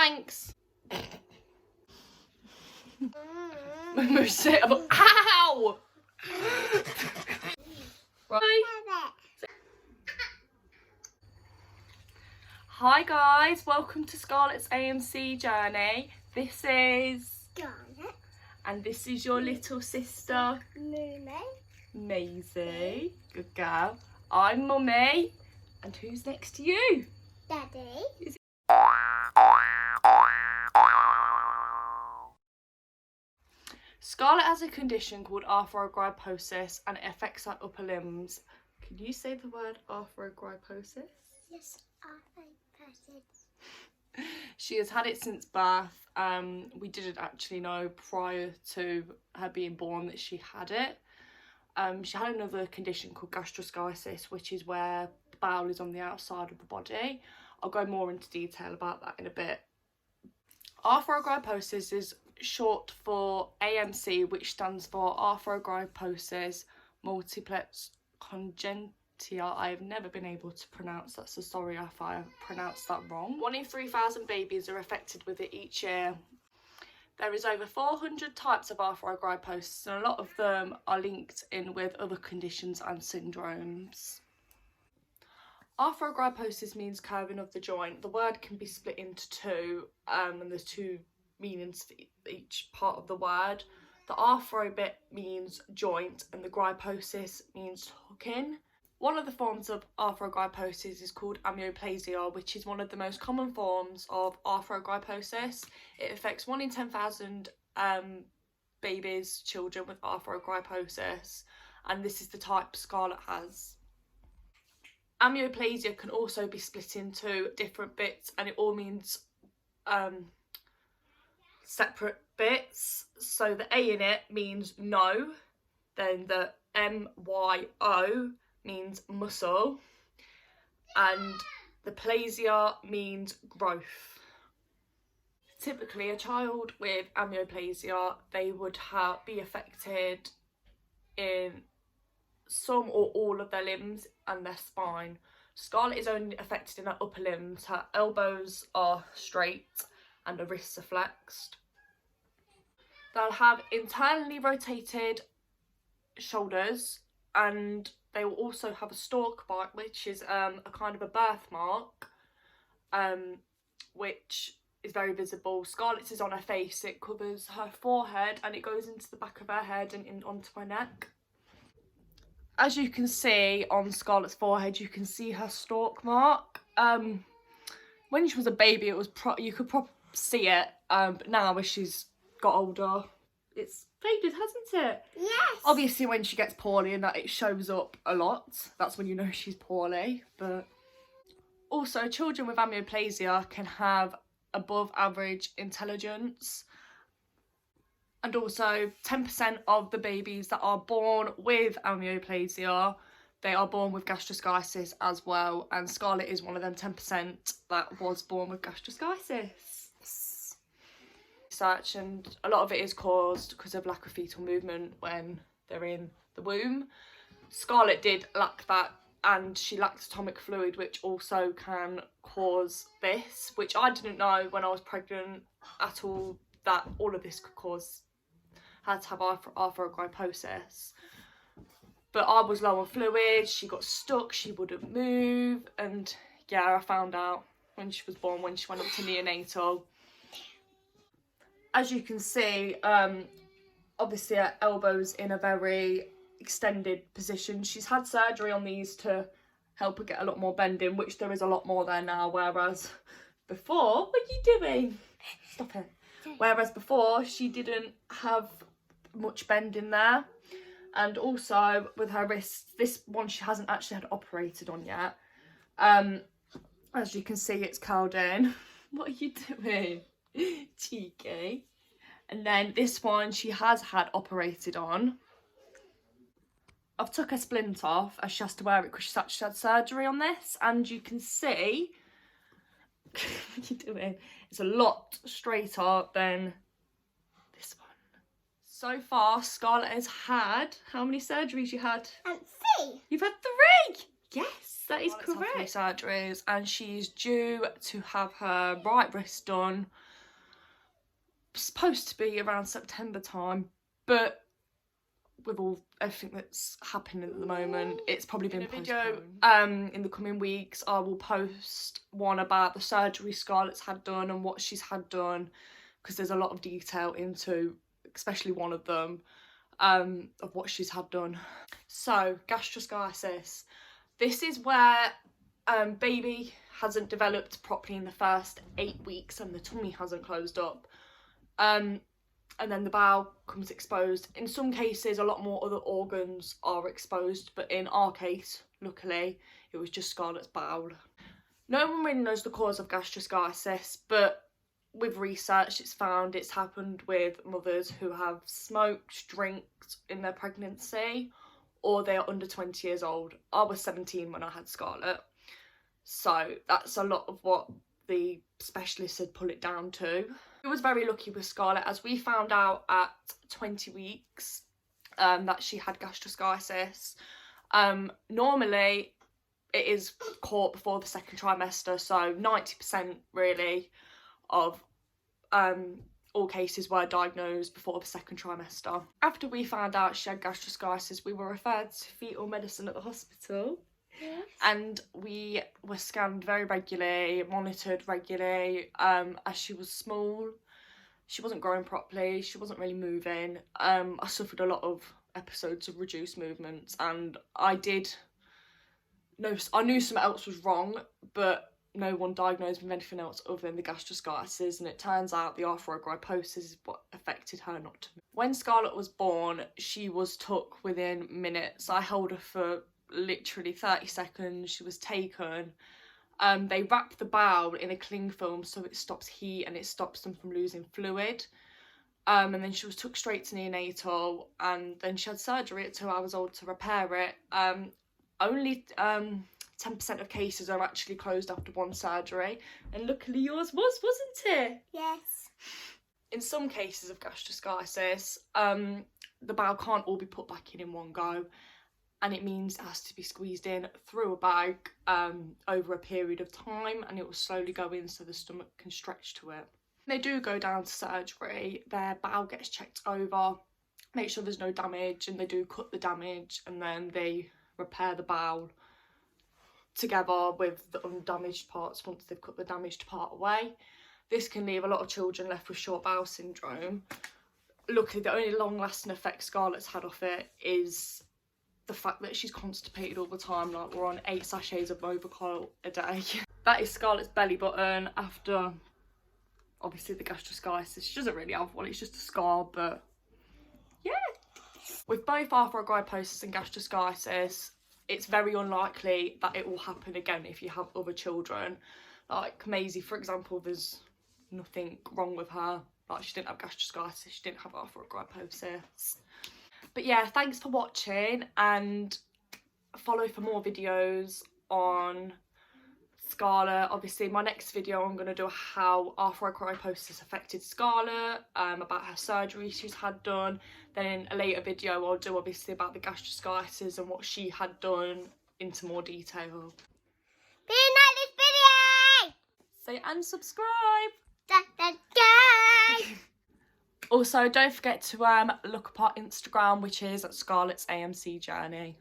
Thanks. Ow! Right. Hi guys, welcome to Scarlett's AMC journey. This is Scarlett. And this is your little sister Maisie. Good girl. I'm Mummy. And who's next to you? Daddy. Scarlett has a condition called arthrogryposis and it affects her upper limbs. Can you say the word arthrogryposis? Yes, arthroposis. She has had it since birth. We didn't actually know prior to her being born that she had it. She had another condition called Gastroschisis, which is where the bowel is on the outside of the body. I'll go more into detail about that in a bit. Arthrogryposis is short for AMC, which stands for Arthrogryposis multiplex congenita. I have never been able to pronounce that, so sorry if I pronounced that wrong. 1 in 3,000 babies are affected with it each year. There is over 400 types of arthrogryposis and a lot of them are linked in with other conditions and syndromes. Arthrogryposis means curving of the joint. The word can be split into two and there's two meanings for each part of the word. The arthro bit means joint and the gryposis means hooking. One of the forms of arthrogryposis is called amyoplasia, which is one of the most common forms of arthrogryposis. It affects 1 in 10,000 babies, children with arthrogryposis, and this is the type Scarlett has. Amyoplasia can also be split into different bits and it all means separate bits. So the A in it means no, then the MYO means muscle, and the plasia means growth. Typically a child with amyoplasia, they would be affected in some or all of their limbs and their spine. Scarlett is only affected in her upper limbs. Her elbows are straight and her wrists are flexed. They'll have internally rotated shoulders and they will also have a stork bite, which is a kind of a birthmark, which is very visible. Scarlett's is on her face. It covers her forehead and it goes into the back of her head and onto her neck. As you can see on Scarlett's forehead, you can see her stork mark. When she was a baby, it was you could probably see it, but now as she's got older, it's faded, hasn't it? Yes. Obviously, when she gets poorly and that it shows up a lot, that's when you know she's poorly. But also, children with amyoplasia can have above average intelligence. And also 10% of the babies that are born with amyoplasia, they are born with gastroschisis as well. And Scarlett is one of them 10% that was born with gastroschisis. Research, and a lot of it is caused because of lack of fetal movement when they're in the womb. Scarlett did lack that and she lacked atomic fluid, which also can cause this, which I didn't know when I was pregnant at all, that all of this could cause her to have arthrogryposis. But I was low on fluid, she got stuck, she wouldn't move, and yeah, I found out when she was born, when she went up to neonatal. As you can see, obviously her elbow's in a very extended position. She's had surgery on these to help her get a lot more bending, which there is a lot more there now, whereas before, what are you doing? Stop it. Whereas before, she didn't have much bending there. And also with her wrists, this one she hasn't actually had operated on yet. As you can see, it's curled in. What are you doing? Cheeky. And then this one she has had operated on. I've took her splint off as she has to wear it because she's actually had surgery on this, and you can see what are you doing? It's a lot straighter than this one. So far Scarlett has had, how many surgeries you had? 3. You've had 3? Yes. That is correct. 3 surgeries, and she's due to have her right wrist done. Supposed to be around September time, but with everything that's happening at the moment, it's probably been postponed. In the coming weeks, I will post one about the surgery Scarlett's had done and what she's had done, because there's a lot of detail into, especially one of them, of what she's had done. So, gastroschisis. This is where baby hasn't developed properly in the first 8 weeks and the tummy hasn't closed up. And then the bowel comes exposed. In some cases, a lot more other organs are exposed, but in our case, luckily, it was just Scarlett's bowel. No one really knows the cause of gastroschisis, but with research, it's found it's happened with mothers who have smoked, drank in their pregnancy, or they are under 20 years old. I was 17 when I had Scarlett, so that's a lot of what the specialist had put it down to. I was very lucky with Scarlett, as we found out at 20 weeks that she had gastroschisis. Normally it is caught before the 2nd trimester, so 90% really of all cases were diagnosed before the 2nd trimester. After we found out she had gastroschisis, we were referred to fetal medicine at the hospital. Yes. And we were scanned very regularly, monitored regularly, as she was small. She wasn't growing properly, she wasn't really moving. I suffered a lot of episodes of reduced movements, and I knew something else was wrong, but no one diagnosed me with anything else other than the gastroschisis, and it turns out the arthrogryposis is what affected her not to move. When Scarlett was born, she was took within minutes. I held her for literally 30 seconds. She was taken. They wrap the bowel in a cling film so it stops heat and it stops them from losing fluid. And then she was took straight to neonatal, and then she had surgery at 2 hours old to repair it. Only 10% of cases are actually closed after one surgery, and luckily yours wasn't it? Yes. In some cases of gastroschisis, the bowel can't all be put back in one go, and it means it has to be squeezed in through a bag over a period of time, and it will slowly go in so the stomach can stretch to it. When they do go down to surgery, their bowel gets checked over, make sure there's no damage, and they do cut the damage, and then they repair the bowel together with the undamaged parts once they've cut the damaged part away. This can leave a lot of children left with short bowel syndrome. Luckily, the only long-lasting effect Scarlett's had off it is the fact that she's constipated all the time. Like, we're on 8 sachets of Movicol a day. That is Scarlett's belly button after, obviously, the gastroschisis. She doesn't really have one, it's just a scar, but yeah. With both arthrogryposis and gastroschisis, it's very unlikely that it will happen again if you have other children. Like Maisie, for example, there's nothing wrong with her. Like, she didn't have gastroschisis, she didn't have arthrogryposis. But yeah, thanks for watching, and follow for more videos on Scarlett. Obviously, my next video I'm going to do how arthrogryposis affected Scarlett, about her surgery she's had done. Then in a later video I'll do obviously about the gastroschisis and what she had done into more detail. Be like this video! Say and subscribe! Guys! Also, don't forget to look up our Instagram, which is Scarlett's AMC Journey.